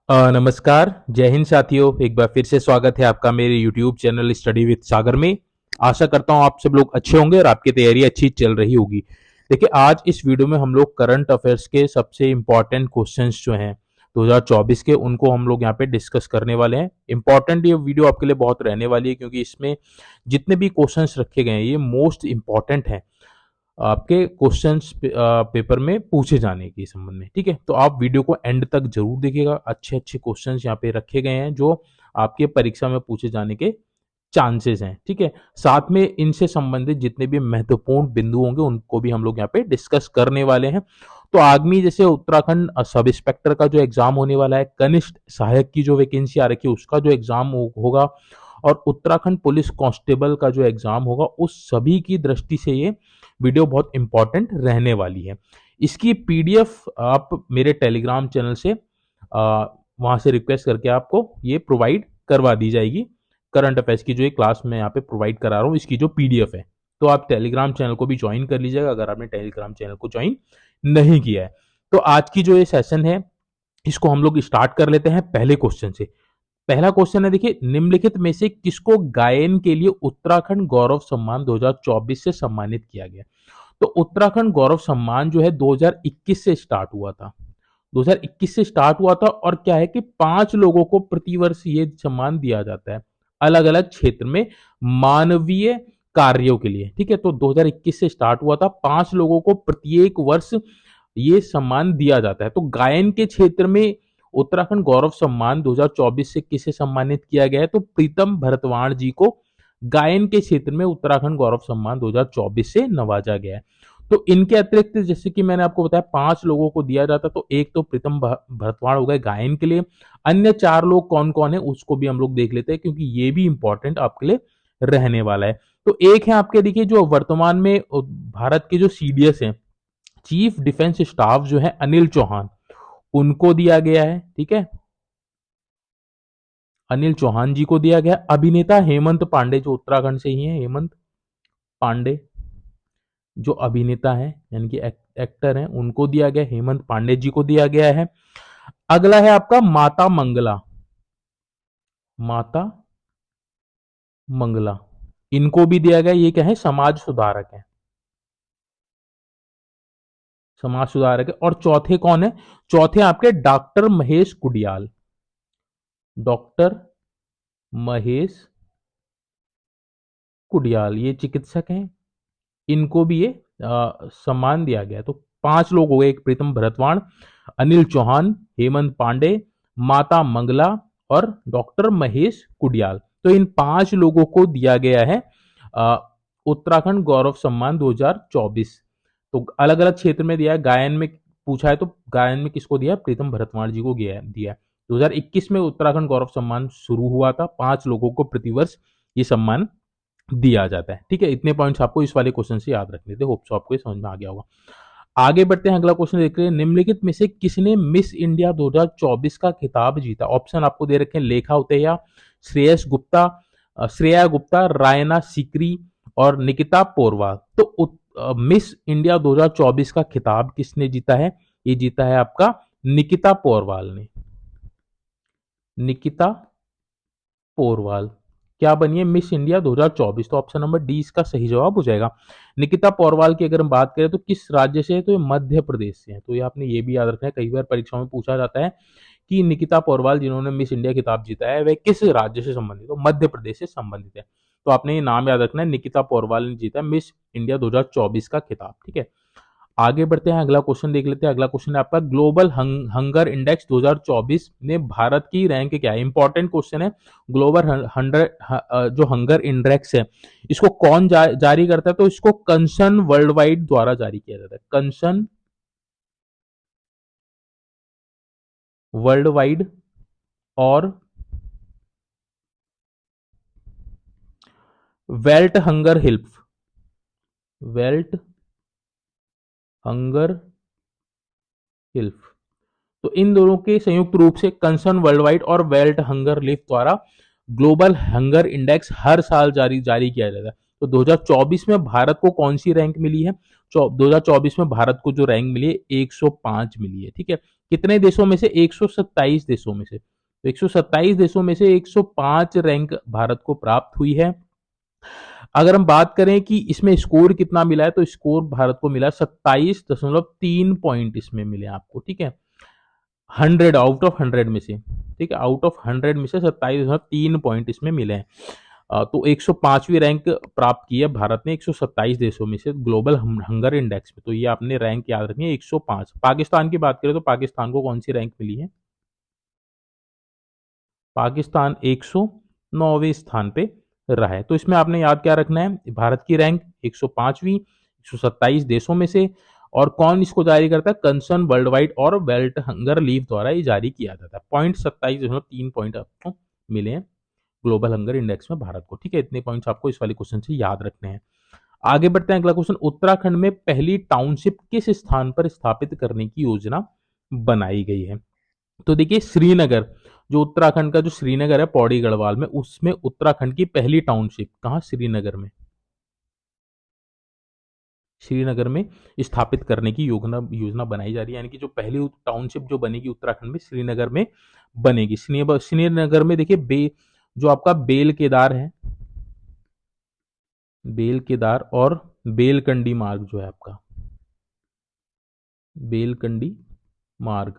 नमस्कार, जय हिंद साथियों। एक बार फिर से स्वागत है आपका मेरे YouTube चैनल स्टडी विद सागर में। आशा करता हूँ आप सब लोग अच्छे होंगे और आपकी तैयारी अच्छी चल रही होगी। देखिए, आज इस वीडियो में हम लोग करंट अफेयर्स के सबसे इम्पोर्टेंट क्वेश्चंस जो हैं 2024 के, उनको हम लोग यहाँ पे डिस्कस करने वाले हैं। इम्पोर्टेंट ये वीडियो आपके लिए बहुत रहने वाली है, क्योंकि इसमें जितने भी क्वेश्चंस रखे गए हैं ये मोस्ट इम्पॉर्टेंट हैं आपके क्वेश्चंस पेपर में पूछे जाने के संबंध में। ठीक है, तो आप वीडियो को एंड तक जरूर देखिएगा। अच्छे अच्छे क्वेश्चंस यहाँ पे रखे गए हैं जो आपके परीक्षा में पूछे जाने के चांसेस हैं। ठीक है, साथ में इनसे संबंधित जितने भी महत्वपूर्ण बिंदु होंगे उनको भी हम लोग यहाँ पे डिस्कस करने वाले हैं। तो आगामी जैसे उत्तराखंड सब इंस्पेक्टर का जो एग्जाम होने वाला है, कनिष्ठ सहायक की जो वैकेंसी आ रखी है उसका जो एग्जाम होगा, और उत्तराखंड पुलिस कांस्टेबल का जो एग्जाम होगा, उस सभी की दृष्टि से ये वीडियो बहुत इंपॉर्टेंट रहने वाली है। इसकी पीडीएफ आप मेरे टेलीग्राम चैनल से वहां से रिक्वेस्ट करके आपको ये प्रोवाइड करवा दी जाएगी। करंट अफेयर्स की जो ये क्लास मैं यहाँ पे प्रोवाइड करा रहा हूँ, इसकी जो पीडीएफ है, तो आप टेलीग्राम चैनल को भी ज्वाइन कर लीजिएगा अगर आपने टेलीग्राम चैनल को ज्वाइन नहीं किया है। तो आज की जो ये सेशन है इसको हम लोग स्टार्ट कर लेते हैं पहले क्वेश्चन से। पहला क्वेश्चन है, देखिए, निम्नलिखित में से किसको गायन के लिए उत्तराखंड गौरव सम्मान 2024 से सम्मानित किया गया? तो उत्तराखंड गौरव सम्मान जो है 2021 से स्टार्ट हुआ था। 2021 से स्टार्ट हुआ था, और क्या है कि 5 लोगों को प्रतिवर्ष ये सम्मान दिया जाता है अलग अलग क्षेत्र में मानवीय कार्यों के लिए। ठीक है, तो 2021 से स्टार्ट हुआ था, 5 लोगों को प्रत्येक वर्ष ये सम्मान दिया जाता है। तो गायन के क्षेत्र में उत्तराखंड गौरव सम्मान 2024 से किसे सम्मानित किया गया है? तो प्रीतम भरतवाण जी को गायन के क्षेत्र में उत्तराखंड गौरव सम्मान 2024 से नवाजा गया है। तो इनके अतिरिक्त जैसे कि मैंने आपको बताया 5 लोगों को दिया जाता, तो एक तो प्रीतम भरतवाण हो गए गायन के लिए। अन्य 4 लोग कौन कौन है उसको भी हम लोग देख लेते हैं, क्योंकि ये भी इंपॉर्टेंट आपके लिए रहने वाला है। तो एक है आपके, देखिए, जो वर्तमान में भारत के जो सीडीएस हैं, चीफ डिफेंस स्टाफ जो है अनिल चौहान, उनको दिया गया है। ठीक है, अनिल चौहान जी को दिया गया। अभिनेता हेमंत पांडे जो उत्तराखंड से ही है, हेमंत पांडे जो अभिनेता है यानी कि एक्टर हैं, उनको दिया गया, हेमंत पांडे जी को दिया गया है। अगला है आपका माता मंगला, माता मंगला, इनको भी दिया गया। ये क्या है? समाज सुधारक है, समाज सुधारक है। और चौथे कौन है? चौथे आपके डॉक्टर महेश कुडियाल, डॉक्टर महेश कुडियाल, ये चिकित्सक हैं, इनको भी ये सम्मान दिया गया। तो 5 लोग हो गए, एक प्रीतम भरतवाण, अनिल चौहान, हेमंत पांडे, माता मंगला और डॉक्टर महेश कुडियाल। तो इन 5 लोगों को दिया गया है अ, उत्तराखंड गौरव सम्मान 2024। तो अलग अलग क्षेत्र में दिया है। गायन में पूछा है तो गायन में किसको दिया? प्रीतम भरतवाण जी को दिया। 2021 में उत्तराखंड गौरव सम्मान शुरू हुआ था, 5 लोगों को प्रतिवर्ष ये सम्मान दिया जाता है। ठीक है, इतने पॉइंट्स आपको इस वाले क्वेश्चन से याद रखने थे। होप सो आपको ये समझ में आ गया होगा। आगे बढ़ते हैं, अगला क्वेश्चन देखते हैं। निम्नलिखित में से किसने मिस इंडिया 2024 का खिताब जीता? ऑप्शन आपको दे रखे हैं, लेखा उतेया, श्रेयस गुप्ता, श्रेया गुप्ता, रायना सिकरी और निकिता पोरवाल। तो मिस इंडिया 2024 का खिताब किसने जीता है? ये जीता है आपका निकिता पोरवाल ने, निकिता पोरवाल क्या बनी है? Miss India 2024। तो ऑप्शन नंबर डी इसका सही जवाब हो जाएगा। निकिता पोरवाल की अगर हम बात करें तो किस राज्य से है? तो ये मध्य प्रदेश से है। तो ये आपने ये भी याद रखना है, कई बार परीक्षाओं में पूछा जाता है कि निकिता पोरवाल जिन्होंने मिस इंडिया खिताब जीता है वह किस राज्य से संबंधित? तो मध्य प्रदेश से संबंधित है। तो आपने ये नाम याद रखना है, निकिता पोरवाल ने जीता मिस इंडिया 2024 का खिताब। ठीक है, आगे बढ़ते हैं, अगला क्वेश्चन देख लेते हैं। अगला क्वेश्चन है आपका, ग्लोबल हंगर इंडेक्स 2024 ने भारत की रैंक क्या है? इंपॉर्टेंट क्वेश्चन है। ग्लोबल जो हंगर इंडेक्स है, इसको कौन जारी करता है? तो इसको कंसर्न वर्ल्ड वाइड द्वारा जारी किया जाता है, कंसर्न वर्ल्ड वाइड और belt hunger help, belt hunger help. तो इन दोनों के संयुक्त रूप से कंसर्न वर्ल्ड वाइड और वर्ल्ड हंगर लिफ द्वारा ग्लोबल हंगर इंडेक्स हर साल जारी किया जाता है। तो 2024 में भारत को कौन सी रैंक मिली है? 2024 में भारत को जो रैंक मिली है 105 मिली है। ठीक है, कितने देशों में से? 127 देशों में से। तो 127 देशों में से 105 रैंक भारत को प्राप्त हुई है। अगर हम बात करें कि इसमें स्कोर कितना मिला है, तो स्कोर भारत को मिला 27.3 पॉइंट इसमें मिले आपको, ठीक है, 100 आउट ऑफ 100 में से, ठीक है, आउट ऑफ 100 में से 27.3 पॉइंट इसमें मिले हैं। तो 105वीं रैंक प्राप्त की है भारत ने 127 देशों में से ग्लोबल हंगर इंडेक्स में। तो ये आपने रैंक याद रखनी है 105। पाकिस्तान की बात करें तो पाकिस्तान को कौन सी रैंक मिली है? पाकिस्तान 109वें स्थान पे रहा है। तो इसमें आपने याद क्या रखना है? भारत की रैंक 105वीं 127 देशों में से, और कौन इसको जारी करता है? कंसर्न वर्ल्ड वाइड और वर्ल्ड हंगर लीव द्वारा ये जारी किया जाता है। पॉइंट 27.3 पॉइंट आपको मिले हैं ग्लोबल हंगर इंडेक्स में भारत को, ठीक है। इतने पॉइंट्स आपको इस वाले क्वेश्चन से याद रखने हैं। आगे बढ़ते हैं, अगला क्वेश्चन, उत्तराखंड में पहली टाउनशिप किस स्थान पर स्थापित करने की योजना बनाई गई है? तो देखिए श्रीनगर, जो उत्तराखंड का जो श्रीनगर है पौड़ी गढ़वाल में, उसमें उत्तराखंड की पहली टाउनशिप कहाँ? श्रीनगर में, श्रीनगर में स्थापित करने की योजना योजना बनाई जा रही है। यानी कि जो पहली टाउनशिप जो बनेगी उत्तराखंड में, श्रीनगर में बनेगी। श्रीनगर में देखिए जो आपका बेल केदार है, बेल केदार और बेलकंडी मार्ग जो है आपका, बेलकंडी मार्ग,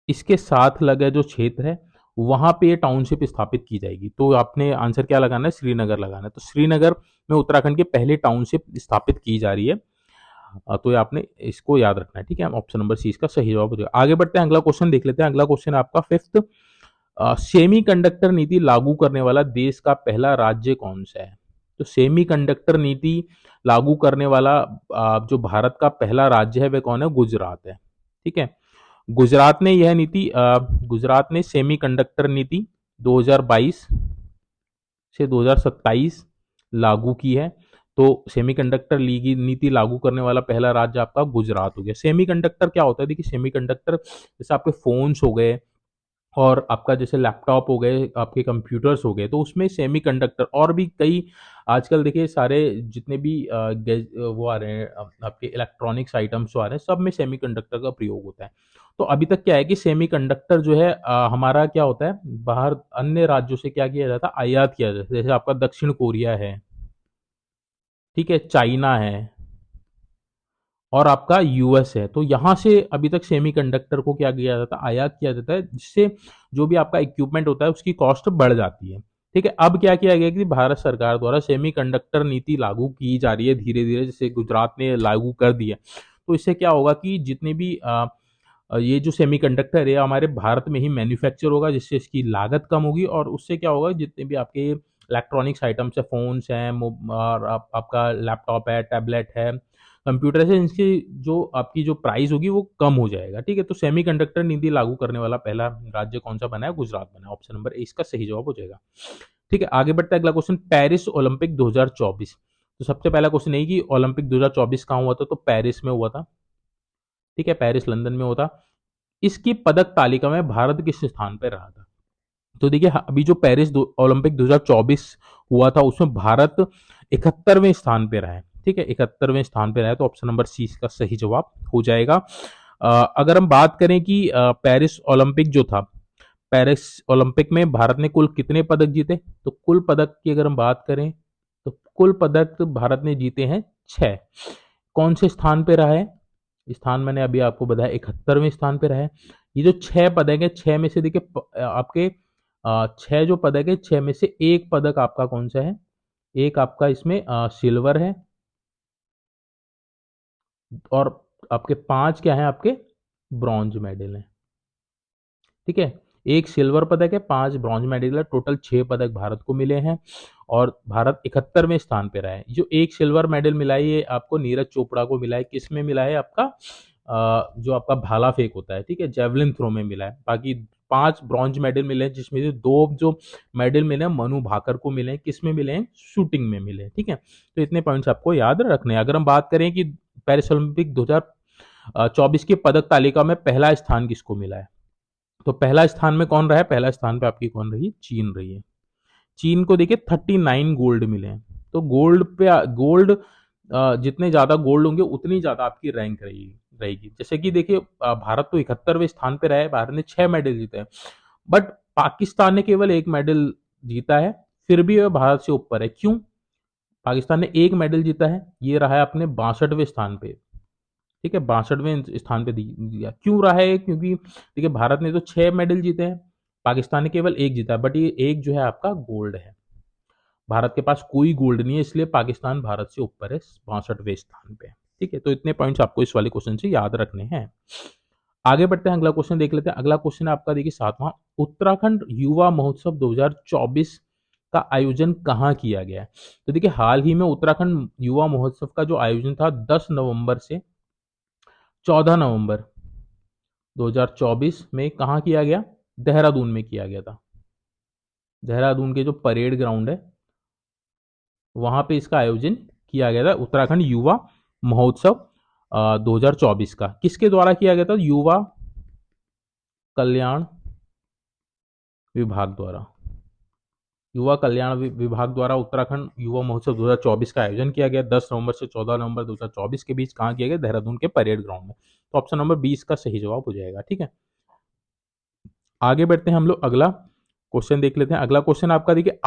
इसके साथ लगे जो क्षेत्र है वहां पे ये टाउनशिप स्थापित की जाएगी। तो आपने आंसर क्या लगाना है? श्रीनगर लगाना है। तो श्रीनगर में उत्तराखंड की पहली टाउनशिप स्थापित की जा रही है। तो ये आपने इसको याद रखना है, ठीक है। ऑप्शन नंबर सी इसका सही जवाब हो जाएगा। आगे बढ़ते हैं, अगला क्वेश्चन देख लेते हैं। अगला क्वेश्चन है आपका फिफ्थ, सेमी कंडक्टर नीति लागू करने वाला देश का पहला राज्य कौन सा है? तो सेमी कंडक्टर नीति लागू करने वाला जो भारत का पहला राज्य है वह कौन है? गुजरात है, ठीक है। गुजरात ने यह नीति गुजरात ने सेमी कंडक्टर नीति 2022 से 2027 लागू की है। तो सेमीकंडक्टर नीति लागू करने वाला पहला राज्य आपका गुजरात हो गया। सेमीकंडक्टर क्या होता है? देखिए सेमीकंडक्टर जैसे आपके फोन्स हो गए और आपका जैसे लैपटॉप हो गए, आपके कंप्यूटर्स हो गए, तो उसमें सेमीकंडक्टर और भी कई आजकल देखिए सारे जितने भी वो आ रहे हैं आपके इलेक्ट्रॉनिक्स आइटम्स जो आ रहे हैं, सब में सेमीकंडक्टर का प्रयोग होता है। तो अभी तक क्या है कि सेमीकंडक्टर जो है हमारा क्या होता है, बाहर अन्य राज्यों से क्या किया जाता है? आयात किया जाता है। जैसे आपका दक्षिण कोरिया है, ठीक है, चाइना है और आपका यूएस है। तो यहां से अभी तक सेमीकंडक्टर को क्या किया जाता है? आयात किया जाता है, जिससे जो भी आपका इक्विपमेंट होता है उसकी कॉस्ट बढ़ जाती है, ठीक है। अब क्या किया गया कि भारत सरकार द्वारा सेमीकंडक्टर नीति लागू की जा रही है धीरे धीरे, जैसे गुजरात ने लागू कर दी है। तो इससे क्या होगा कि जितने भी ये जो सेमीकंडक्टर है हमारे भारत में ही मैन्युफैक्चर होगा, जिससे इसकी लागत कम होगी, और उससे क्या होगा जितने भी आपके इलेक्ट्रॉनिक्स आइटम्स है, फोन्स हैं, और आपका लैपटॉप है, टैबलेट है, कंप्यूटर से, इनकी जो आपकी जो प्राइस होगी वो कम हो जाएगा, ठीक है। तो सेमीकंडक्टर नीति लागू करने वाला पहला राज्य कौन सा बना है? गुजरात बना है। ऑप्शन नंबर ए इसका सही जवाब हो जाएगा, ठीक है। आगे बढ़ता है, अगला क्वेश्चन, पेरिस ओलंपिक 2024। तो सबसे पहला क्वेश्चन यही कि ओलंपिक 2024 कहाँ हुआ था? तो पेरिस में हुआ था, ठीक है, पेरिस लंदन में होता। इसकी पदक तालिका में भारत किस स्थान पर रहा था? तो देखिए अभी जो पेरिस ओलंपिक 2024 हुआ था उसमें भारत 71वें स्थान पे रहा है, ठीक है, 71वें स्थान पे रहा है। तो ऑप्शन नंबर सी इसका सही जवाब हो जाएगा। अगर हम बात करें कि पेरिस ओलंपिक जो था, पेरिस ओलंपिक में भारत ने कुल कितने पदक जीते? तो कुल पदक की अगर हम बात करें तो कुल पदक भारत ने जीते हैं 6। कौन से स्थान पे रहा है? स्थान मैंने अभी आपको बताया 71वें स्थान पे रहा है। ये जो 6 पदक है, 6 में से देखिए आपके 6 जो पदक है, 6 में से एक पदक आपका कौन सा है? एक आपका इसमें सिल्वर है, और आपके 5 क्या है? आपके ब्रॉन्ज मेडल है, ठीक है। एक सिल्वर पदक है, 5 ब्रॉन्ज मेडल है, टोटल 6 पदक भारत को मिले हैं, और भारत 71वें स्थान पे रहा है। जो एक सिल्वर मेडल मिला है ये आपको नीरज चोपड़ा को मिला है। किस में मिला है? आपका जो आपका भाला फेंक होता है, ठीक है, जेवलिन थ्रो में मिला है। बाकी 5 ब्रॉन्ज मेडल मिले हैं, जिसमें से 2 जो मेडल मिले हैं मनु भाकर को मिले हैं। किस में मिले हैं? शूटिंग में मिले हैं, ठीक है। तो इतने पॉइंट्स आपको याद रखने हैं। अगर हम बात करें कि पेरिस ओलंपिक 2024 की पदक तालिका में पहला स्थान किसको मिला है? तो पहला स्थान में कौन रहा है? पहला स्थान पे आपकी कौन रही? चीन रही है। चीन को देखिए 39 गोल्ड मिले हैं। तो गोल्ड पे गोल्ड जितने ज्यादा गोल्ड होंगे उतनी ज्यादा आपकी रैंक रहेगी। रहेगी। जैसे कि देखिए भारत तो 71वें स्थान पे रहा है, भारत ने 6 मेडल जीते हैं, बट पाकिस्तान ने केवल 1 मेडल जीता है, फिर भी वह भारत से ऊपर है। क्यों? पाकिस्तान ने 1 मेडल जीता है, ये रहा है अपने 62वें स्थान पे। ठीक है, 62वें स्थान पे दिया। क्यों रहा है? क्योंकि देखिए भारत ने तो 6 मेडल जीते हैं, पाकिस्तान ने केवल 1 जीता है, बट ये 1 जो है आपका गोल्ड है। भारत के पास कोई गोल्ड नहीं है, इसलिए पाकिस्तान भारत से ऊपर है 62वें स्थान पे। ठीक है, तो इतने पॉइंट्स आपको इस वाले क्वेश्चन से याद रखने हैं। आगे बढ़ते हैं, अगला क्वेश्चन देख लेते हैं। अगला क्वेश्चन आपका देखिए 7वां, उत्तराखंड युवा महोत्सव 2024 का आयोजन कहाँ किया गया है? तो देखिए हाल ही में उत्तराखंड युवा महोत्सव का जो आयोजन था 10 नवंबर से 14 नवंबर 2024 में कहाँ किया गया? देहरादून में किया गया था। देहरादून के जो परेड ग्राउंड है वहां पे इसका आयोजन किया गया था, उत्तराखंड युवा महोत्सव 2024 का। किसके द्वारा किया गया था? युवा कल्याण विभाग द्वारा। युवा कल्याण विभाग द्वारा उत्तराखंड युवा महोत्सव 2024 का आयोजन किया गया 10 नवंबर से 14 नवंबर 2024 के बीच। कहाँ किया गया? देहरादून के परेड ग्राउंड में। तो ऑप्शन नंबर 20 का सही जवाब हो जाएगा। ठीक है, आगे बढ़ते हैं हम लोग, अगला क्वेश्चन देख लेते हैं। अगला क्वेश्चन आपका देखिए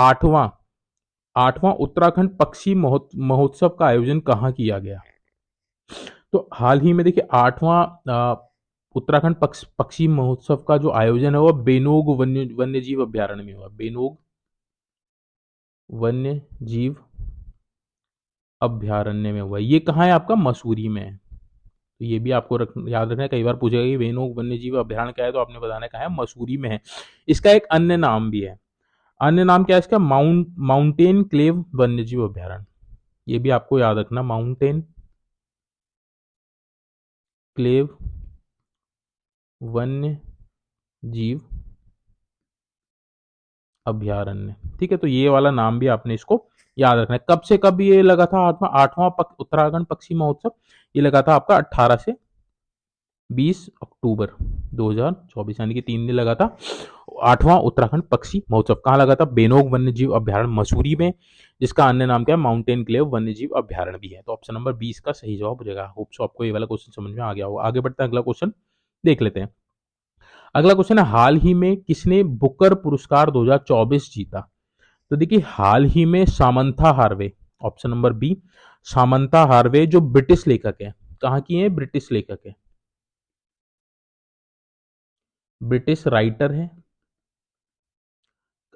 आठवां उत्तराखंड पक्षी महोत्सव का आयोजन कहाँ किया गया? तो हाल ही में देखिए 8वां उत्तराखंड पक्षी महोत्सव का जो आयोजन है वह बेनोग वन्य जीव अभ्यारण्य में हुआ। बेनोग वन्य जीव अभ्यारण्य में हुआ। ये कहाँ है आपका? मसूरी में है। तो ये भी आपको याद रखना है, कई बार पूछेगा कि बेनोग वन्य जीव अभ्यारण्य क्या है, तो आपने बताना कहाँ है? मसूरी में है। इसका एक अन्य नाम भी है। अन्य नाम क्या है इसका? माउंटेन क्लेव वन्य जीव अभ्यारण्य। ये भी आपको याद रखना, माउंटेन क्लेव वन्य जीव अभ्यारण्य। ठीक है, तो ये वाला नाम भी आपने इसको याद रखना है। कब से कब ये लगा था? आठवां उत्तराखंड पक्षी महोत्सव ये लगा था आपका 18 से 20 अक्टूबर 2024, यानी कि 3 दिन लगा था। 8वां उत्तराखंड पक्षी महोत्सव कहाँ लगा था? बेनोग वन्य जीव अभ्यारण्य मसूरी में, जिसका अन्य नाम क्या है? माउंटेन क्लेव वन्य जीव अभ्यारण्य भी है। तो ऑप्शन नंबर 20 का सही जवाब हो जाएगा। होप सो आपको ये वाला क्वेश्चन समझ में आ गया होगा। आगे बढ़ते हैं, अगला क्वेश्चन देख लेते हैं। अगला क्वेश्चन है, हाल ही में किसने बुकर पुरस्कार 2024 जीता? तो देखिए हाल ही में Samantha Harvey, option number B, Samantha Harvey जो ब्रिटिश लेखक है। कहाँ की है? ब्रिटिश लेखक है, ब्रिटिश राइटर है।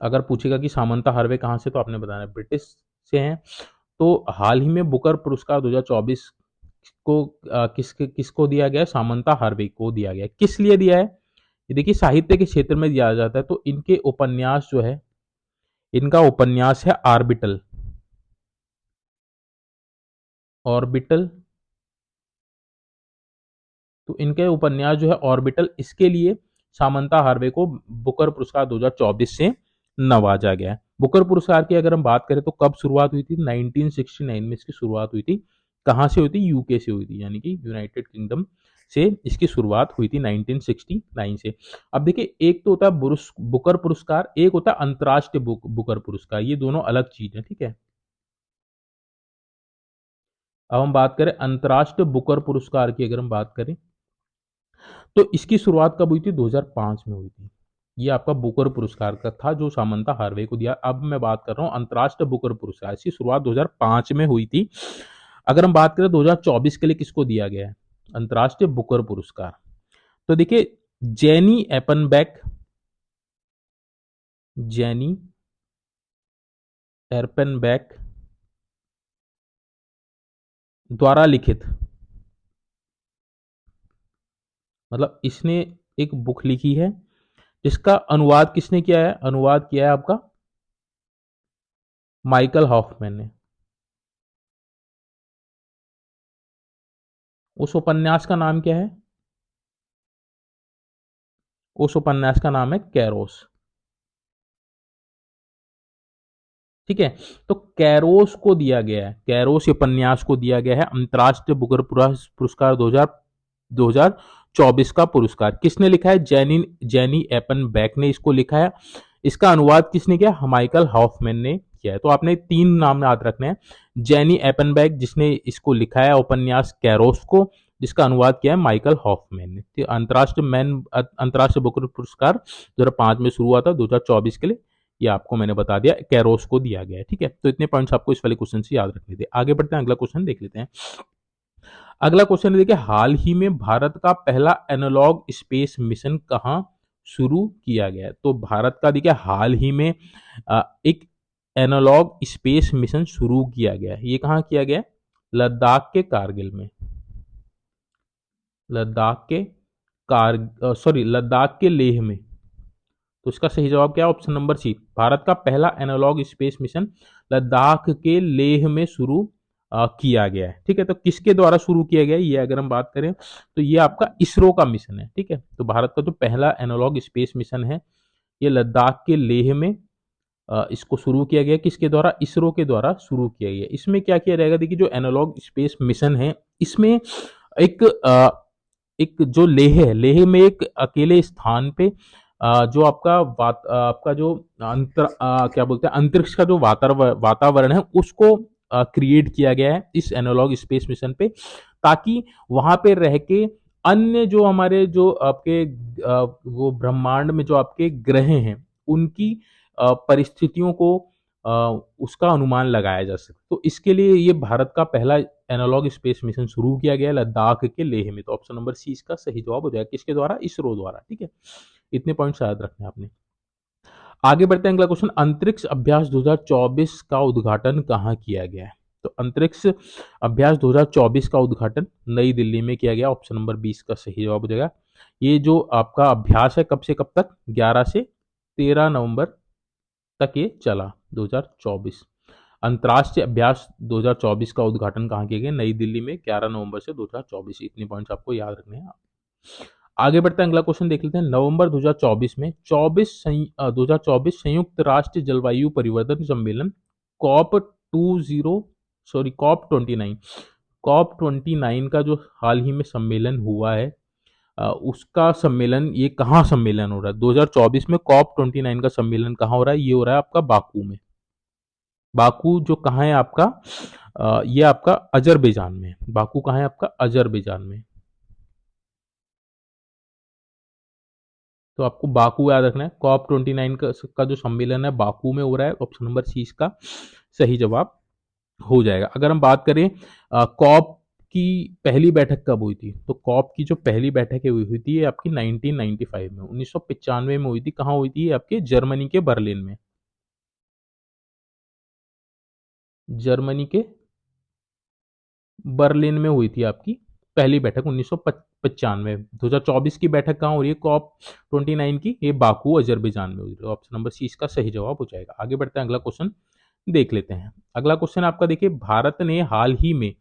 अगर पूछेगा कि सामंथा हार्वे कहाँ से, तो आपने बताना है ब्रिटिश से हैं। तो हाल ही में बुकर पुरस्कार 2024 को किसको दिया गया? सामंथा हार्वे को दिया गया। किस लिए दिया है? ये देखिए साहित्य के क्षेत्र में दिया जाता है, तो इनके उपन्यास जो है, इनका उपन्यास है आर्बिटल। ऑर्बिटल, तो इनके उपन्यास जो है ऑर्बिटल, इसके लिए सामंथा हार्वे को बुकर पुरस्कार 2024 से नवाजा गया है। बुकर पुरस्कार की अगर हम बात करें तो कब शुरुआत हुई थी? 1969 में इसकी शुरुआत हुई थी। कहाँ से हुई थी? यूके से हुई थी, यानी कि यूनाइटेड किंगडम से इसकी शुरुआत हुई थी 1969 से। अब देखिए एक तो होता है बुकर पुरस्कार, एक होता है अंतर्राष्ट्रीय बुकर पुरस्कार, ये दोनों अलग चीज है। ठीक है, अब हम बात करें अंतर्राष्ट्रीय बुकर पुरस्कार की, अगर हम बात करें तो इसकी शुरुआत कब हुई थी? 2005 में हुई थी। ये आपका बुकर पुरस्कार का था जो सामंथा हार्वे को दिया। अब मैं बात कर रहा हूँ अंतर्राष्ट्रीय बुकर पुरस्कार, इसकी शुरुआत 2005 में हुई थी। अगर हम बात करें 2024 के लिए किसको दिया गया है अंतर्राष्ट्रीय बुकर पुरस्कार? तो देखिए जेनी एपनबैक, जेनी एरपेनबैक द्वारा लिखित, मतलब इसने एक बुक लिखी है जिसका अनुवाद किसने किया है? अनुवाद किया है आपका माइकल हॉफमैन ने। उस उपन्यास का नाम क्या है? उस उपन्यास का नाम है कैरोस। ठीक है, तो कैरोस को दिया गया है, कैरोस उपन्यास को दिया गया है अंतर्राष्ट्रीय बुकर पुरस्कार 2024 का पुरस्कार। किसने लिखा है? जेनी एपनबैक ने इसको लिखा है। इसका अनुवाद किसने किया? माइकल हॉफमैन ने किया है। तो आपने 3 नाम याद रखने हैं, जेनी एपनबैक जिसने इसको लिखा है उपन्यास कैरोस को, जिसका अनुवाद किया है माइकल हॉफमैन ने। तो अंतर्राष्ट्रीय बुकर पुरस्कार 2005 में शुरू हुआ था, 2024 के लिए ये आपको मैंने बता दिया, कैरोस को दिया गया है। ठीक है, तो इतने पॉइंट्स आपको इस वाले क्वेश्चन से याद रखने थे। आगे बढ़ते हैं, अगला क्वेश्चन देख लेते हैं। अगला क्वेश्चन देखिए, हाल ही में भारत का पहला एनालॉग स्पेस मिशन कहाँ शुरू किया गया है? तो भारत का देखिए हाल ही में एक एनालॉग स्पेस मिशन शुरू किया गया है। ये कहाँ किया गया है? लद्दाख के कारगिल में। लद्दाख के लेह में। तो इसका सही जवाब क्या है? ऑप्शन नंबर सी, भारत का पहला एनालॉग स्पेस मिशन लद्दाख के लेह में शुरू किया गया है। ठीक है, तो किसके द्वारा शुरू किया गया है ये अगर हम बात करें तो ये आपका इसरो का मिशन है। ठीक है, तो भारत का जो पहला एनालॉग स्पेस मिशन है ये लद्दाख के लेह में इसको शुरू किया गया। किसके द्वारा? इसरो के द्वारा शुरू किया गया। इसमें क्या किया जाएगा? देखिए जो एनालॉग स्पेस मिशन है इसमें एक एक जो लेह है, लेह में एक अकेले स्थान पे जो आपका जो क्या बोलते हैं अंतरिक्ष का जो वातावरण है उसको क्रिएट किया गया है इस एनालॉग स्पेस मिशन पे, ताकि वहां पे रह के अन्य जो हमारे जो आपके वो ब्रह्मांड में जो आपके ग्रह हैं उनकी परिस्थितियों को उसका अनुमान लगाया जा सके। तो इसके लिए ये भारत का पहला एनालॉग स्पेस मिशन शुरू किया गया लद्दाख के लेह में। तो ऑप्शन नंबर सी इसका सही जवाब हो जाएगा। किसके द्वारा? इसरो द्वारा। ठीक है, इतने पॉइंट्स याद रखने आपने। आगे बढ़ते हैं, अगला क्वेश्चन, अंतरिक्ष अभ्यास 2024 का उद्घाटन कहाँ किया गया है? तो अंतरिक्ष अभ्यास 2024 का उद्घाटन नई दिल्ली में किया गया। ऑप्शन नंबर 20 का सही जवाब हो जाएगा। ये जो आपका अभ्यास है कब से कब तक? 11 से 13 नवंबर तक ये चला 2024। अंतर्राष्ट्रीय अभ्यास 2024 का उद्घाटन कहाँ किया गया? नई दिल्ली में 11 नवंबर से 2024। इतने पॉइंट्स आपको याद रखने हैं। आगे बढ़ते हैं, अगला क्वेश्चन देख लेते हैं। नवंबर 2024 में 2024 संयुक्त राष्ट्र जलवायु परिवर्तन सम्मेलन कॉप 29 का जो हाल ही में सम्मेलन हुआ है उसका सम्मेलन ये कहाँ सम्मेलन हो रहा है? 2024 में कॉप 29 का सम्मेलन कहाँ हो रहा है? ये हो रहा है आपका बाकू में। बाकू जो कहाँ है आपका? ये आपका अजरबैजान में। बाकू कहाँ है आपका? अजरबैजान में। तो आपको बाकू याद रखना है। कॉप 29 का जो सम्मेलन है बाकू में हो रहा है। ऑप्शन नंबर सी इसका सही जवाब हो जाएगा। अगर हम बात करें कॉप की पहली बैठक कब हुई थी, तो कॉप की जो पहली बैठक हुई थी ये आपकी 1995 में 1995 में हुई थी। कहाँ हुई थी? ये आपके जर्मनी के बर्लिन में। जर्मनी के बर्लिन में हुई थी आपकी पहली बैठक 1995। 2024 की बैठक कहाँ हो रही है कॉप 29 की? ये बाकू अजरबैजान में हुई है। ऑप्शन नंबर सी इसका सही जवाब हो जाएगा। आगे बढ़ते हैं, अगला क्वेश्चन देख लेते हैं। अगला क्वेश्चन आपका देखिए, भारत ने हाल ही में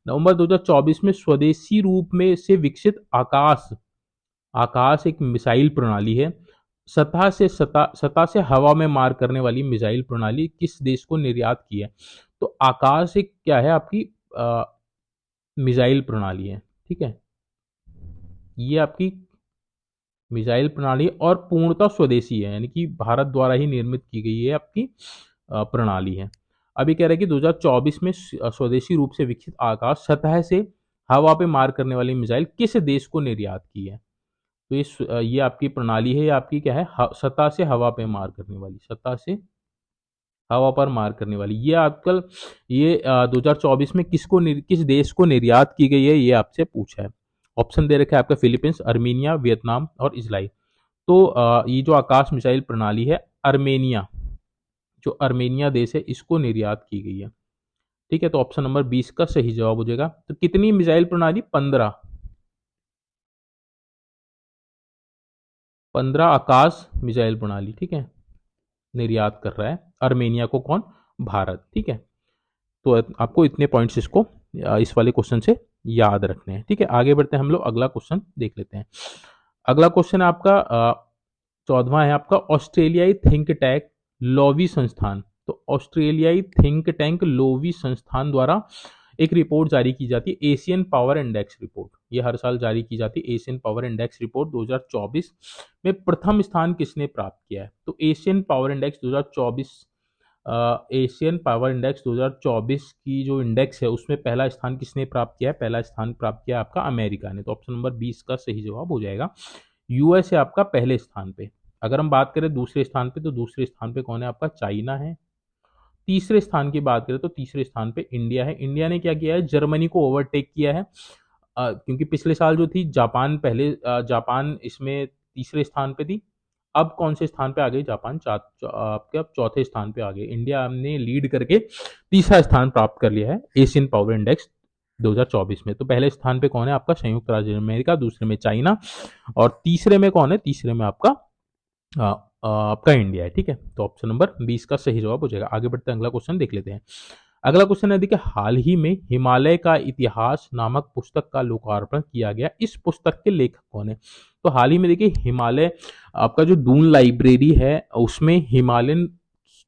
नवंबर 2024 में स्वदेशी रूप में से विकसित आकाश एक मिसाइल प्रणाली है। सतह से हवा में मार करने वाली मिसाइल प्रणाली किस देश को निर्यात की है? तो आकाश एक क्या है आपकी मिसाइल प्रणाली है। ठीक है, ये आपकी मिसाइल प्रणाली और पूर्णतः स्वदेशी है, यानी कि भारत द्वारा ही निर्मित की गई है आपकी प्रणाली है। अभी कह रहे हैं कि 2024 में स्वदेशी रूप से विकसित आकाश सतह से हवा पे मार करने वाली मिसाइल किस देश को निर्यात की है? तो ये आपकी प्रणाली है, ये आपकी क्या है? सतह से हवा पे मार करने वाली, सतह से हवा पर मार करने वाली। ये आजकल ये 2024 में किस देश को निर्यात की गई है ये आपसे पूछा है। ऑप्शन दे रखे हैं आपका फिलीपींस, अर्मीनिया, वियतनाम और इजराइल। तो ये जो आकाश मिसाइल प्रणाली है अर्मेनिया, जो अर्मेनिया देश है इसको निर्यात की गई है। ठीक है, तो ऑप्शन नंबर 20 का सही जवाब हो जाएगा। तो कितनी मिसाइल प्रणाली? 15 आकाश मिसाइल प्रणाली, ठीक है, निर्यात कर रहा है अर्मेनिया को। कौन? भारत। ठीक है, तो आपको इतने पॉइंट्स इसको इस वाले क्वेश्चन से याद रखने हैं। ठीक है, आगे बढ़ते हैं हम लोग, अगला क्वेश्चन देख लेते हैं। अगला क्वेश्चन आपका 14वां है आपका, ऑस्ट्रेलियाई थिंक टैंक लोवी संस्थान। तो ऑस्ट्रेलियाई थिंक टैंक लोवी संस्थान द्वारा एक रिपोर्ट जारी की जाती है, एशियन पावर इंडेक्स रिपोर्ट। ये हर साल जारी की जाती है। एशियन पावर इंडेक्स रिपोर्ट 2024 में प्रथम स्थान किसने प्राप्त किया है? तो Asian power index 2024 Asian power index 2024 की जो इंडेक्स है उसमें पहला स्थान किसने प्राप्त किया है? पहला स्थान प्राप्त किया आपका अमेरिका ने। तो ऑप्शन नंबर 20 का सही जवाब हो जाएगा। यूएस है आपका पहले स्थान पे। अगर हम बात करें दूसरे स्थान पे, तो दूसरे स्थान पे कौन है आपका? चाइना है। तीसरे स्थान की बात करें तो तीसरे स्थान पे इंडिया है। इंडिया ने क्या किया है? जर्मनी को ओवरटेक किया है। क्योंकि पिछले साल जो थी जापान पहले, जापान इसमें तीसरे स्थान पे थी। अब कौन से स्थान पे आ गई जापान? आपके अब चौथे स्थान पे आ गए। इंडिया ने लीड करके तीसरा स्थान प्राप्त कर लिया है एशियन पावर इंडेक्स 2024 में। तो पहले स्थान पे कौन है आपका? संयुक्त राज्य अमेरिका, दूसरे में चाइना, और तीसरे में कौन है? तीसरे में आपका आपका इंडिया है। ठीक है, तो ऑप्शन नंबर 20 का सही जवाब हो जाएगा। आगे बढ़ते हैं, अगला क्वेश्चन देख लेते हैं। अगला क्वेश्चन है, देखिए, हाल ही में हिमालय का इतिहास नामक पुस्तक का लोकार्पण किया गया। इस पुस्तक के लेखक कौन है? तो हाल ही में देखिए हिमालय, आपका जो दून लाइब्रेरी है उसमें हिमालयन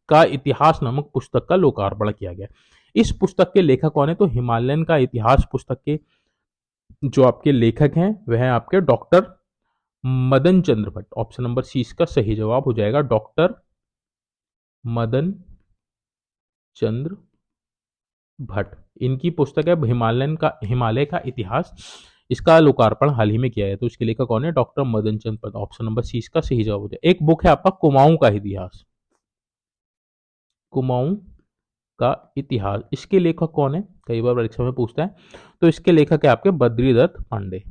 का इतिहास नामक पुस्तक का लोकार्पण किया गया। इस पुस्तक के लेखक कौन है? तो हिमालयन का इतिहास पुस्तक के जो आपके लेखक हैं वह है आपके डॉक्टर मदन चंद्र भट्ट। ऑप्शन नंबर सी इसका सही जवाब हो जाएगा, डॉक्टर मदन चंद्र भट्ट। इनकी पुस्तक है हिमालय का इतिहास। इसका लोकार्पण हाल ही में किया है। तो इसके लेखक कौन है? डॉक्टर मदन चंद्र भट्ट। ऑप्शन नंबर सी इसका सही जवाब हो जाएगा। एक बुक है आपका कुमाऊं का इतिहास। कुमाऊं का इतिहास, इसके लेखक कौन है? कई बार परीक्षा में पूछता है। तो इसके लेखक है आपके बद्रीदत्त पांडे।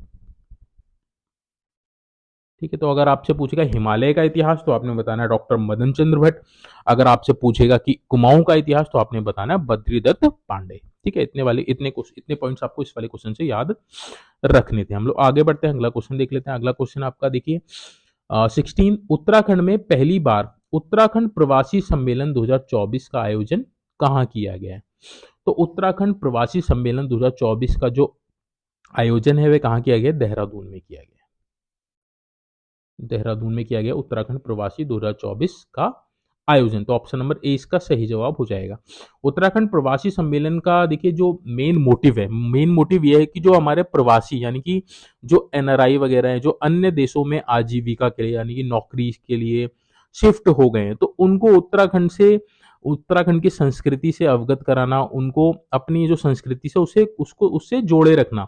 ठीक है, तो अगर आपसे पूछेगा हिमालय का इतिहास तो आपने बताना है डॉक्टर मदन चंद्र भट्ट। अगर आपसे पूछेगा कि कुमाऊं का इतिहास तो आपने बताना है बद्रीदत्त पांडे। ठीक है, इतने पॉइंट्स आपको इस वाले क्वेश्चन से याद रखने थे। हम लोग आगे बढ़ते हैं, अगला क्वेश्चन देख लेते हैं। अगला क्वेश्चन आपका देखिए 16, उत्तराखंड में पहली बार उत्तराखंड प्रवासी सम्मेलन 2024 का आयोजन कहाँ किया गया है? तो उत्तराखंड प्रवासी सम्मेलन 2024 का जो आयोजन है वह कहाँ किया गया? देहरादून में किया गया। देहरादून में किया गया उत्तराखंड प्रवासी 2024 का आयोजन। तो ऑप्शन नंबर ए इसका सही जवाब हो जाएगा। उत्तराखंड प्रवासी सम्मेलन का देखिए जो मेन मोटिव यह है कि जो हमारे प्रवासी यानी कि जो एनआरआई वगैरह हैं, जो अन्य देशों में आजीविका के लिए यानी कि नौकरी के लिए शिफ्ट हो गए हैं, तो उनको उत्तराखंड की संस्कृति से अवगत कराना, उनको अपनी जो संस्कृति से उससे जोड़े रखना।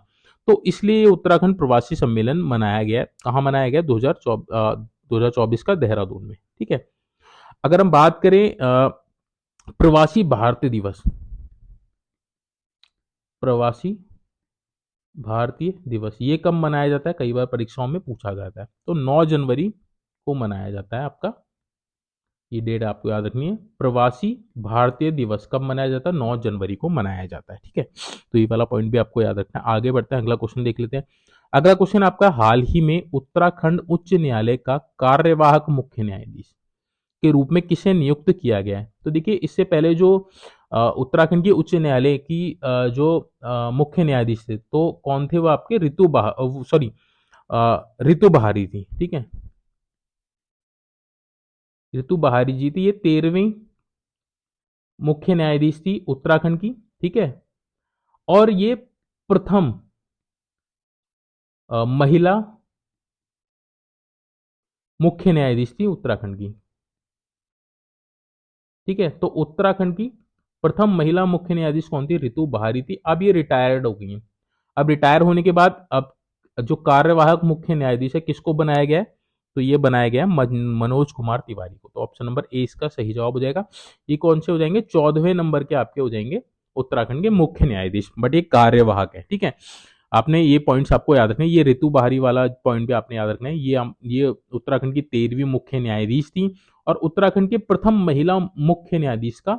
तो इसलिए उत्तराखंड प्रवासी सम्मेलन मनाया गया। कहाँ मनाया गया? 2024 का देहरादून में। ठीक है, अगर हम बात करें प्रवासी भारतीय दिवस, प्रवासी भारतीय दिवस ये कब मनाया जाता है? कई बार परीक्षाओं में पूछा जाता है। तो 9 जनवरी को मनाया जाता है आपका। ये डेट आपको याद रखनी है। प्रवासी भारतीय दिवस कब मनाया जाता है? 9 जनवरी को मनाया जाता है। ठीक है, तो ये वाला पॉइंट भी आपको याद रखना है। आगे बढ़ते हैं, अगला क्वेश्चन देख लेते हैं। अगला क्वेश्चन आपका, हाल ही में उत्तराखंड उच्च न्यायालय का कार्यवाहक मुख्य न्यायाधीश के रूप में किसे नियुक्त किया गया है? तो देखिए इससे पहले जो उत्तराखंड की उच्च न्यायालय की जो मुख्य न्यायाधीश थे तो कौन थे? वो आपके ऋतु बहारी थी। ठीक है, ऋतु बहारी जी थी। ये 13वीं मुख्य न्यायाधीश थी उत्तराखंड की। ठीक है, और ये प्रथम महिला मुख्य न्यायाधीश थी उत्तराखंड की। ठीक है, तो उत्तराखंड की प्रथम महिला मुख्य न्यायाधीश कौन थी? ऋतु बहारी थी। अब ये रिटायर्ड हो गई हैं। अब रिटायर होने के बाद अब जो कार्यवाहक मुख्य न्यायाधीश है किसको बनाया गया है? तो ये बनाया गया है मनोज कुमार तिवारी को। तो ऑप्शन नंबर ए इसका सही जवाब हो जाएगा। ये कौन से हो जाएंगे? 14वें नंबर के आपके हो जाएंगे उत्तराखंड के मुख्य न्यायाधीश, बट ये कार्यवाहक है। ठीक है, आपने ये पॉइंट्स आपको याद रखने। ये ऋतु बहारी वाला पॉइंट भी आपने याद रखना है। ये उत्तराखंड की 13वीं मुख्य न्यायाधीश थी और उत्तराखंड के प्रथम महिला मुख्य न्यायाधीश का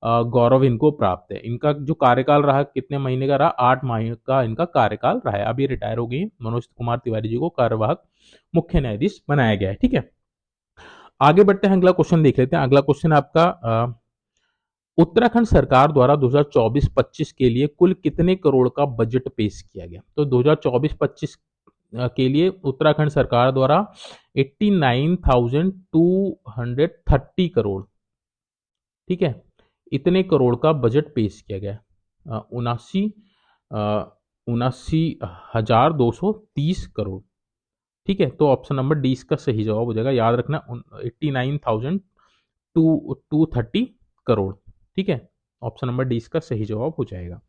गौरव इनको प्राप्त है। इनका जो कार्यकाल रहा कितने महीने का रहा? 8 महीने का इनका कार्यकाल रहा है। अब ये रिटायर हो गई। मनोज कुमार तिवारी जी को कार्यवाहक मुख्य न्यायाधीश बनाया गया है। ठीक है, आगे बढ़ते हैं, अगला क्वेश्चन देख लेते हैं। अगला क्वेश्चन आपका उत्तराखंड सरकार द्वारा 2024-25 के लिए कुल कितने करोड़ का बजट पेश किया गया? तो 2024-25 के लिए उत्तराखंड सरकार द्वारा 89,230 करोड़, ठीक है, इतने करोड़ का बजट पेश किया गया। 79,230 करोड़। ठीक है, तो ऑप्शन नंबर डी इसका सही जवाब हो जाएगा। याद रखना 89,230 करोड़। ठीक है, ऑप्शन नंबर डी इसका सही जवाब हो जाएगा।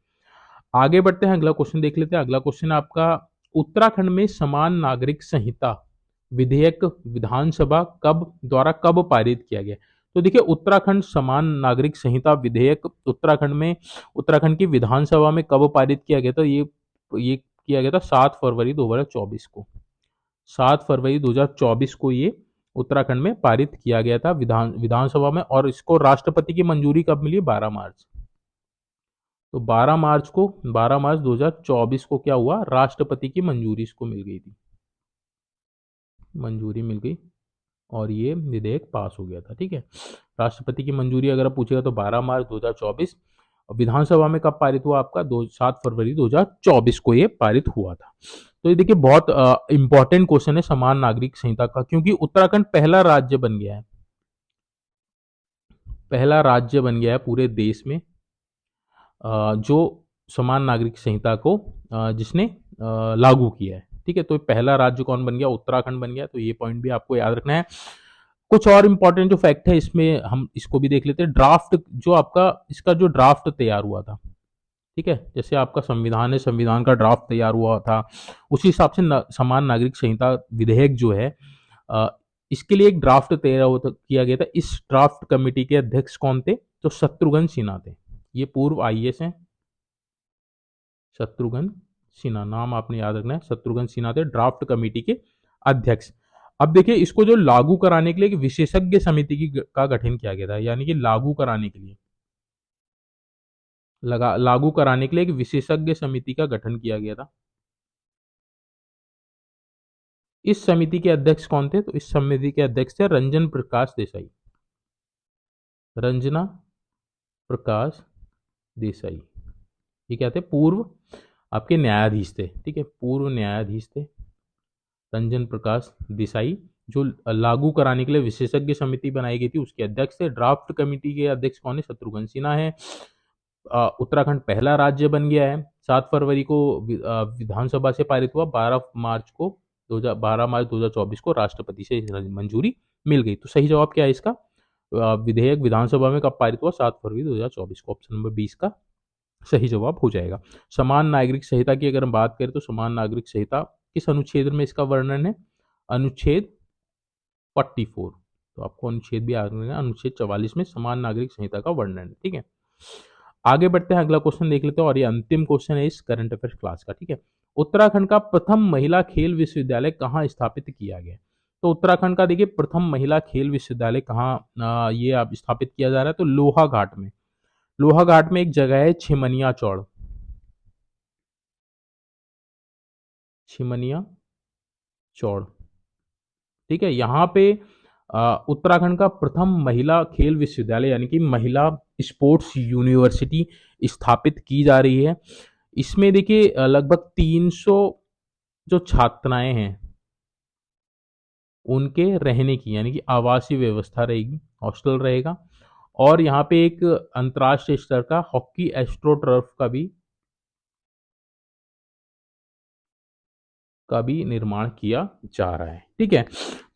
आगे बढ़ते हैं, अगला क्वेश्चन देख लेते हैं। अगला क्वेश्चन आपका, उत्तराखंड में समान नागरिक संहिता विधेयक विधानसभा कब पारित किया गया? तो देखिए, उत्तराखंड समान नागरिक संहिता विधेयक उत्तराखंड की विधानसभा में कब पारित किया गया था? ये किया गया था 7 फरवरी 2024 को। 7 फरवरी 2024 को ये उत्तराखंड में पारित किया गया था विधानसभा में, और इसको राष्ट्रपति की मंजूरी कब मिली? 12 मार्च। तो 12 मार्च 2024 को क्या हुआ? राष्ट्रपति की मंजूरी इसको मिल गई थी, मंजूरी मिल गई और ये विधेयक पास हो गया था। ठीक है, राष्ट्रपति की मंजूरी अगर आप पूछेगा तो 12 मार्च 2024। विधानसभा में कब पारित हुआ आपका? 7 फरवरी 2024 को ये पारित हुआ था। तो ये देखिए, बहुत इंपॉर्टेंट क्वेश्चन है समान नागरिक संहिता का, क्योंकि उत्तराखंड पहला राज्य बन गया है, पहला राज्य बन गया है पूरे देश में जो समान नागरिक संहिता को जिसने लागू किया है। ठीक है, तो पहला राज्य कौन बन गया? उत्तराखंड बन गया। तो ये पॉइंट भी आपको याद रखना है। कुछ और इंपॉर्टेंट जो फैक्ट है इसमें, हम इसको भी देख लेते हैं। ड्राफ्ट जो आपका, इसका जो ड्राफ्ट तैयार हुआ था, ठीक है, जैसे आपका संविधान है, संविधान का ड्राफ्ट तैयार हुआ था, उसी हिसाब से समान नागरिक संहिता विधेयक जो है इसके लिए एक ड्राफ्ट तैयार किया गया था। इस ड्राफ्ट कमेटी के अध्यक्ष कौन थे? तो शत्रुघ्न सिन्हा थे। ये पूर्व आईएएस हैं, शत्रुघ्न सिन्हा, नाम आपने याद रखना है। शत्रुघ्न सिन्हा थे ड्राफ्ट कमेटी के अध्यक्ष। अब देखिए, इसको जो लागू कराने के लिए एक विशेषज्ञ समिति का गठन किया गया था, यानी कि लागू कराने के लिए एक विशेषज्ञ समिति का गठन किया गया था। इस समिति के अध्यक्ष कौन थे? तो इस समिति के अध्यक्ष थे रंजन प्रकाश देसाई, रंजना प्रकाश देसाई। ये क्या थे? पूर्व आपके न्यायाधीश थे। ठीक है, पूर्व न्यायाधीश थे रंजन प्रकाश देसाई, जो लागू कराने के लिए विशेषज्ञ समिति बनाई गई थी उसके अध्यक्ष थे। ड्राफ्ट कमेटी के अध्यक्ष कौन है? शत्रुघ्न सिन्हा है। उत्तराखंड पहला राज्य बन गया है। 7 फरवरी को विधानसभा से पारित हुआ, 12 मार्च 2024 को राष्ट्रपति से मंजूरी मिल गई। तो सही जवाब क्या है इसका? विधेयक विधानसभा में कब पारित हुआ? 7 फरवरी 2024 को। ऑप्शन नंबर 20 का सही जवाब हो जाएगा। समान नागरिक संहिता की अगर हम बात करें तो समान नागरिक संहिता किस अनुच्छेद में इसका वर्णन है? अनुच्छेद 44। तो आपको अनुच्छेद भी याद रखना है, अनुच्छेद 44 में समान नागरिक संहिता का वर्णन है। ठीक है, आगे बढ़ते हैं, अगला क्वेश्चन देख लेते हैं, और ये अंतिम क्वेश्चन है इस करंट अफेयर्स क्लास का। ठीक है, उत्तराखंड का प्रथम महिला खेल विश्वविद्यालय कहाँ स्थापित किया गया? तो उत्तराखंड का देखिए प्रथम महिला खेल विश्वविद्यालय कहाँ ये आप स्थापित किया जा रहा है? तो लोहाघाट में। लोहाघाट में एक जगह है छिमनिया चौड़, छिमनिया चौड़। ठीक है, यहाँ पे उत्तराखंड का प्रथम महिला खेल विश्वविद्यालय यानी कि महिला स्पोर्ट्स यूनिवर्सिटी स्थापित की जा रही है। इसमें देखिए लगभग 300 जो छात्राएं हैं उनके रहने की यानी कि आवासीय व्यवस्था रहेगी, हॉस्टल रहेगा, और यहाँ पे एक अंतर्राष्ट्रीय स्तर का हॉकी एस्ट्रोटर्फ का भी निर्माण किया जा रहा है। ठीक है,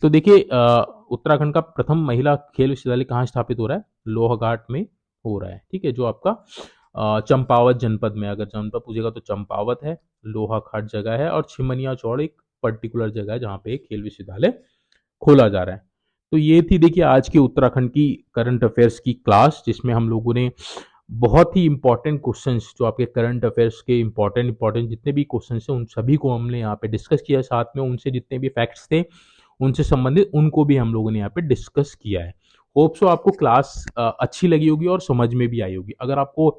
तो देखिए उत्तराखंड का प्रथम महिला खेल विश्वविद्यालय कहाँ स्थापित हो रहा है? लोहाघाट में हो रहा है। ठीक है, जो आपका चंपावत जनपद में, अगर जनपद पूछेगा तो चंपावत है, लोहाघाट जगह है, और छिमनिया चौड़ एक पर्टिकुलर जगह है जहाँ पे एक खेल विश्वविद्यालय खोला जा रहा है। तो ये थी देखिए आज की उत्तराखंड की करंट अफेयर्स की क्लास, जिसमें हम लोगों ने बहुत ही इंपॉर्टेंट क्वेश्चंस जो आपके करंट अफेयर्स के इंपॉर्टेंट जितने भी क्वेश्चंस हैं उन सभी को हमने यहाँ पे डिस्कस किया। साथ में उनसे जितने भी फैक्ट्स थे उनसे संबंधित उनको भी हम लोगों ने यहाँ पे डिस्कस किया है। होप सो आपको क्लास अच्छी लगी होगी और समझ में भी आई होगी। अगर आपको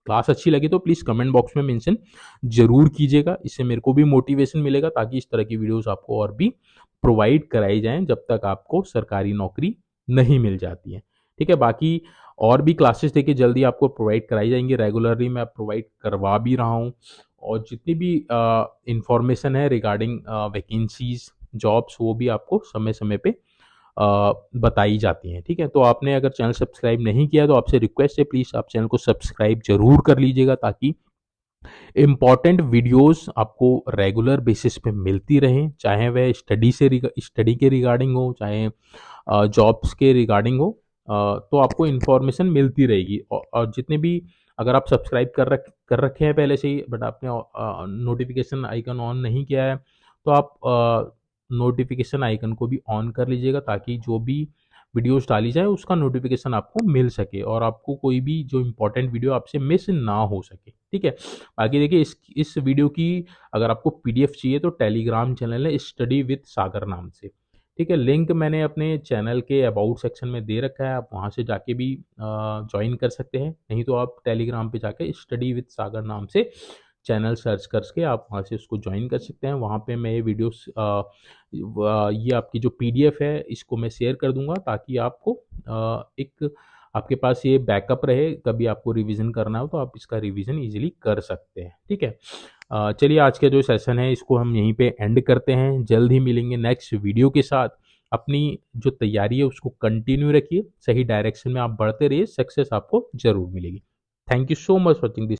क्लास अच्छी लगी तो प्लीज़ कमेंट बॉक्स में मेंशन जरूर कीजिएगा, इससे मेरे को भी मोटिवेशन मिलेगा ताकि इस तरह की वीडियोस आपको और भी प्रोवाइड कराई जाएं जब तक आपको सरकारी नौकरी नहीं मिल जाती है। ठीक है, बाकी और भी क्लासेस देखिए जल्दी आपको प्रोवाइड कराई जाएंगी, रेगुलरली मैं प्रोवाइड करवा भी रहा हूँ, और जितनी भी इंफॉर्मेशन है रिगार्डिंग वैकेंसीज जॉब्स वो भी आपको समय समय पे बताई जाती हैं। ठीक है, तो आपने अगर चैनल सब्सक्राइब नहीं किया तो आपसे रिक्वेस्ट है प्लीज़ आप चैनल को सब्सक्राइब जरूर कर लीजिएगा ताकि इम्पॉर्टेंट वीडियोस आपको रेगुलर बेसिस पे मिलती रहें, चाहे वह स्टडी के रिगार्डिंग हो, चाहे जॉब्स के रिगार्डिंग हो। तो आपको इन्फॉर्मेशन मिलती रहेगी। और जितने भी, अगर आप सब्सक्राइब कर रखे हैं पहले से ही बट आपने नोटिफिकेशन आइकन ऑन नहीं किया है, तो आप नोटिफिकेशन आइकन को भी ऑन कर लीजिएगा, ताकि जो भी वीडियोस डाली जाए उसका नोटिफिकेशन आपको मिल सके और आपको कोई भी जो इम्पोर्टेंट वीडियो आपसे मिस ना हो सके। ठीक है। बाकी देखिए, इस वीडियो की अगर आपको पीडीएफ चाहिए तो टेलीग्राम चैनल है स्टडी विद सागर नाम से। ठीक है, लिंक मैंने अपने चैनल के अबाउट सेक्शन में दे रखा है, आप वहाँ से जाके भी ज्वाइन कर सकते हैं। नहीं तो आप टेलीग्राम पे जाके स्टडी विद सागर नाम से चैनल सर्च करके आप वहाँ से उसको ज्वाइन कर सकते हैं। वहाँ पे मैं ये वीडियोस ये आपकी जो पीडीएफ है इसको मैं शेयर कर दूंगा, ताकि आपको एक आपके पास ये बैकअप रहे, कभी आपको रिवीजन करना हो तो आप इसका रिवीजन इजीली कर सकते हैं। ठीक है। चलिए, आज का जो सेशन है इसको हम यहीं पे एंड करते हैं। जल्द ही मिलेंगे नेक्स्ट वीडियो के साथ। अपनी जो तैयारी है उसको कंटिन्यू रखिए, सही डायरेक्शन में आप बढ़ते रहिए, सक्सेस आपको जरूर मिलेगी। Thank you so much watching this.